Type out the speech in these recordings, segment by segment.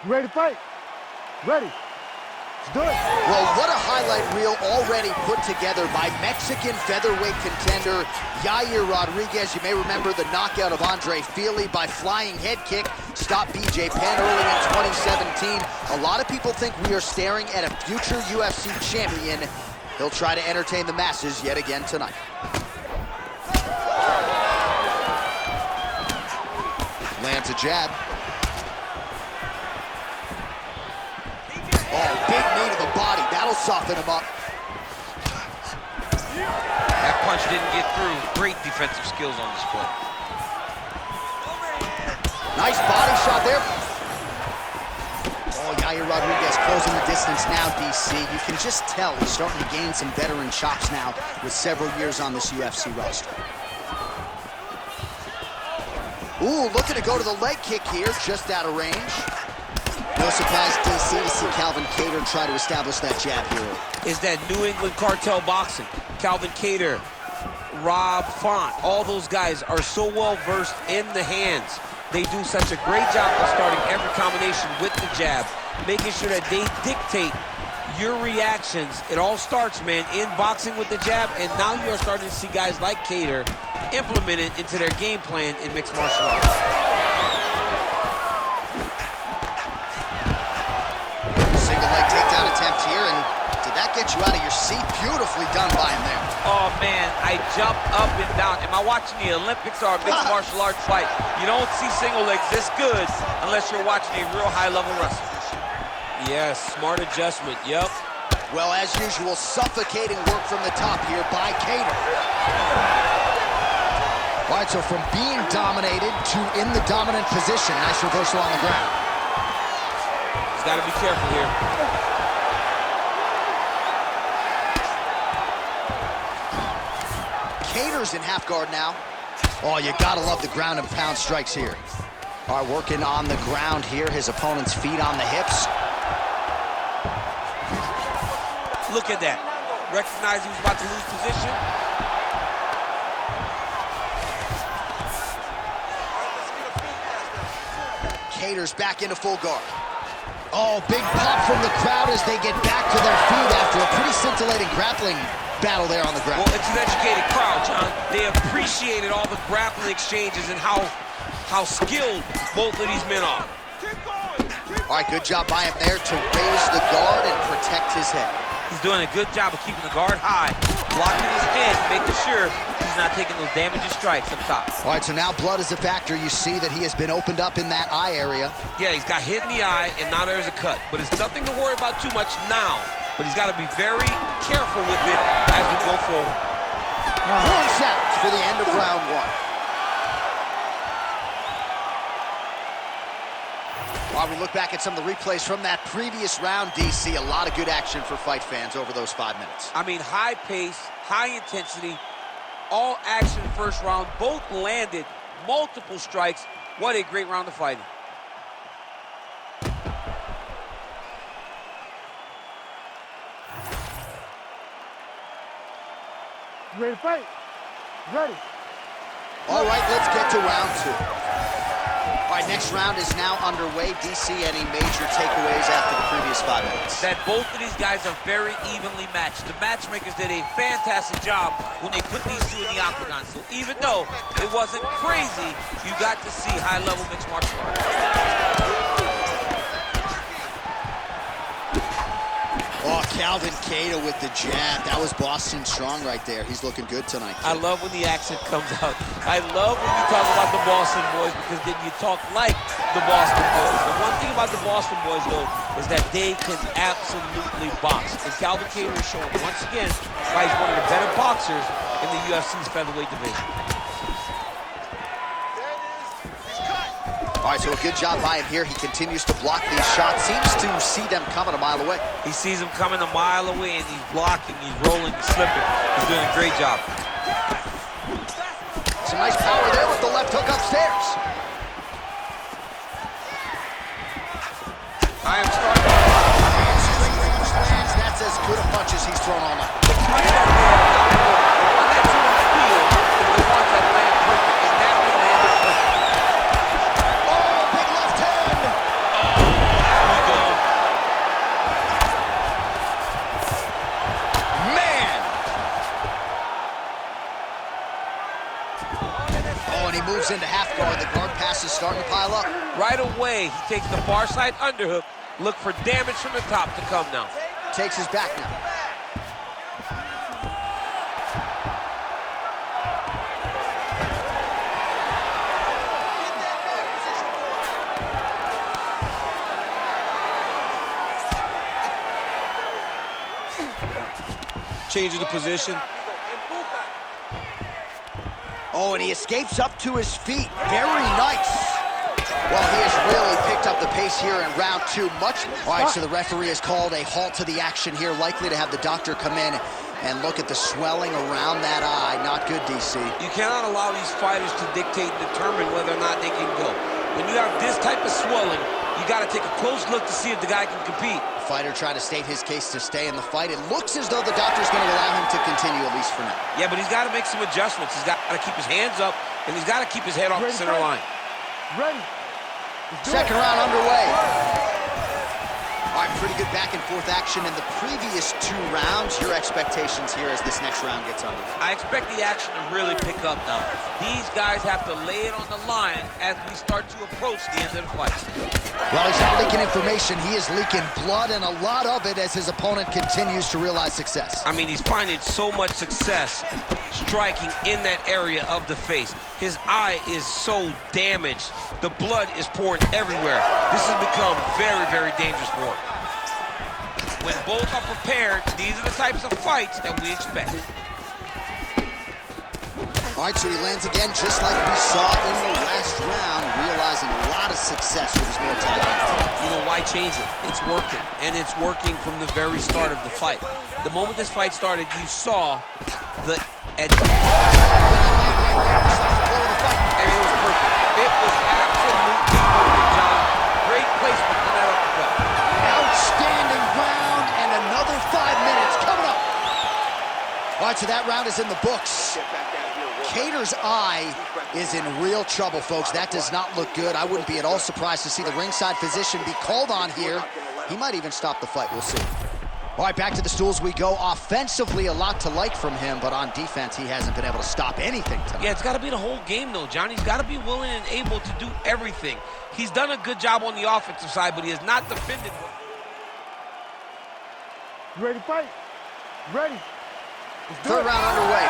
Ready to fight? Ready. Let's do it. Well, what a highlight reel already put together by Mexican featherweight contender Yair Rodriguez. You may remember the knockout of Andre Fili by flying head kick, stopped BJ Penn early in 2017. A lot of people think we are staring at a future UFC champion. He'll try to entertain the masses yet again tonight. Lands a jab. Oh, big knee to the body. That'll soften him up. That punch didn't get through. Great defensive skills on display. Nice body shot there. Oh, Yair Rodriguez closing the distance now, DC. You can just tell he's starting to gain some veteran chops now with several years on this UFC roster. Ooh, looking to go to the leg kick here, just out of range. No surprise, DC, to see Calvin Kattar try to establish that jab here. Is that New England cartel boxing. Calvin Kattar, Rob Font, all those guys are so well versed in the hands. They do such a great job of starting every combination with the jab, making sure that they dictate your reactions. It all starts, man, in boxing with the jab, and now you are starting to see guys like Kattar implement it into their game plan in mixed martial arts. Single leg takedown attempt here, and did that get you out of your seat? Beautifully done by him there. Oh, man, I jumped up and down. Am I watching the Olympics or a mixed martial arts fight? You don't see single legs this good unless you're watching a real high-level wrestler. Yes, smart adjustment, yep. Well, as usual, suffocating work from the top here by Kattar. All right, so from being dominated to in the dominant position. Nice reversal on the ground. He's got to be careful here. Kattar's in half guard now. Oh, you gotta love the ground and pound strikes here. All right, working on the ground here. His opponent's feet on the hips. Look at that. Recognized he was about to lose position. Kattar's back into full guard. Oh, big pop from the crowd as they get back to their feet after a pretty scintillating grappling battle there on the ground. Well, it's an educated crowd, John. They appreciated all the grappling exchanges and how skilled both of these men are. All right, good job by him there to raise the guard and protect his head. He's doing a good job of keeping the guard high, blocking his head, making sure he's not taking those damaging strikes up top. All right, so now blood is a factor. You see that he has been opened up in that eye area. Yeah, he's got hit in the eye, and now there's a cut. But it's nothing to worry about too much now. But he's got to be very careful with it as we go forward. Points out for the end of round one. While we look back at some of the replays from that previous round, DC, a lot of good action for fight fans over those 5 minutes. I mean, high pace, high intensity, all action first round. Both landed multiple strikes. What a great round of fighting. Ready to fight? Ready. All right, let's get to round two. All right, next round is now underway. DC, any major takeaways after the previous 5 minutes? That both of these guys are very evenly matched. The matchmakers did a fantastic job when they put these two in the octagon. So even though it wasn't crazy, you got to see high-level mixed martial arts. Oh, Calvin Kattar with the jab. That was Boston strong right there. He's looking good tonight. I love when the accent comes out. I love when you talk about the Boston boys because then you talk like the Boston boys. The one thing about the Boston boys, though, is that they can absolutely box. And Calvin Kattar is showing once again why he's one of the better boxers in the UFC's featherweight division. All right, so a good job by him here. He continues to block these shots. Seems to see them coming a mile away. He sees them coming a mile away, and he's blocking, he's rolling, he's slipping. He's doing a great job. Some nice power there with the left hook upstairs. I am starting. Straight range lands. That's as good a punch as he's thrown all night. and he moves into half guard. The guard pass is starting to pile up. Right away, he takes the far side underhook. Look for damage from the top to come now. Takes his back now. Changing the position. Oh, and he escapes up to his feet. Very nice. Well, he has really picked up the pace here in round 2. All right, so the referee has called a halt to the action here, likely to have the doctor come in and look at the swelling around that eye. Not good, DC. You cannot allow these fighters to dictate and determine whether or not they can go. When you have this type of swelling, you got to take a close look to see if the guy can compete. Fighter trying to state his case to stay in the fight. It looks as though the doctor's going to allow him to continue, at least for now. Yeah, but he's got to make some adjustments. He's got to keep his hands up, and he's got to keep his head off the center line. Ready. Second round underway. All right, pretty good back and forth action in the previous 2 rounds. Your expectations here as this next round gets underway? I expect the action to really pick up now. These guys have to lay it on the line as we start to approach the end of the fight. Well, he's not leaking information. He is leaking blood, and a lot of it as his opponent continues to realize success. I mean, he's finding so much success striking in that area of the face. His eye is so damaged. The blood is pouring everywhere. This has become very, very dangerous for him. When both are prepared, these are the types of fights that we expect. All right, so he lands again just like we saw in the last round, realizing a lot of success with his Muay Thai. You know, why change it? It's working, and it's working from the very start of the fight. The moment this fight started, you saw the edge. And it was perfect. It was absolutely perfect, John. Great placement on that uppercut. Outstanding round, and another 5 minutes coming up. All right, so that round is in the books. Kattar's eye is in real trouble, folks. That does not look good. I wouldn't be at all surprised to see the ringside physician be called on here. He might even stop the fight. We'll see. All right, back to the stools we go. Offensively, a lot to like from him, but on defense, he hasn't been able to stop anything tonight. Yeah, it's got to be the whole game, though, John. He's got to be willing and able to do everything. He's done a good job on the offensive side, but he has not defended. You ready to fight? Ready. Third round underway.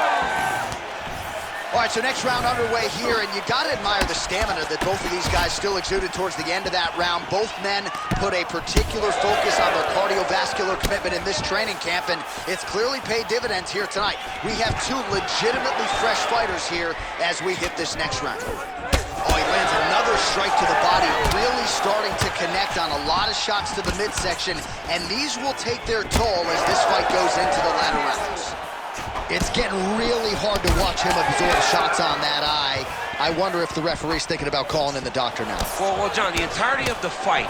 All right, so next round underway here, and you got to admire the stamina that both of these guys still exuded towards the end of that round. Both men put a particular focus on their cardiovascular commitment in this training camp, and it's clearly paid dividends here tonight. We have 2 legitimately fresh fighters here as we hit this next round. Oh, he lands another strike to the body, really starting to connect on a lot of shots to the midsection, and these will take their toll as this fight goes into the latter rounds. It's getting really hard to watch him absorb shots on that eye. I wonder if the referee's thinking about calling in the doctor now. Well, John, the entirety of the fight,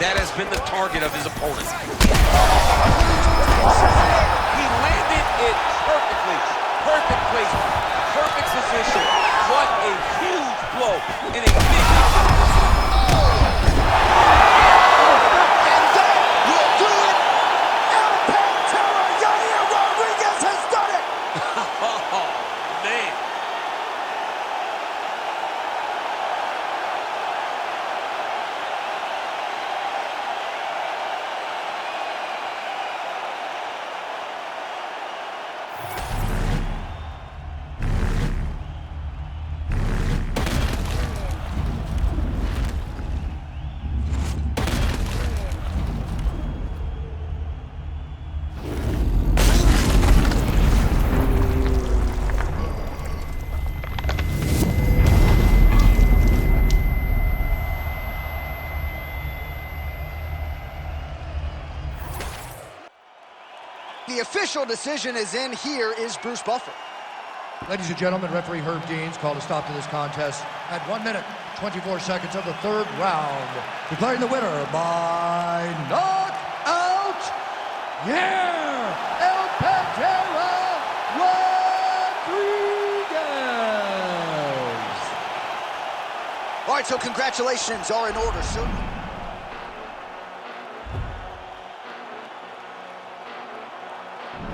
that has been the target of his opponent. He landed it perfectly. Perfect placement, perfect position. What a huge blow in a big... The official decision is in. Here is Bruce Buffer. Ladies and gentlemen, referee Herb Deans called a stop to this contest at 1 minute, 24 seconds of the 3rd round, declaring the winner by knockout, Yair El Pantera Rodriguez. All right, so congratulations are in order, sir.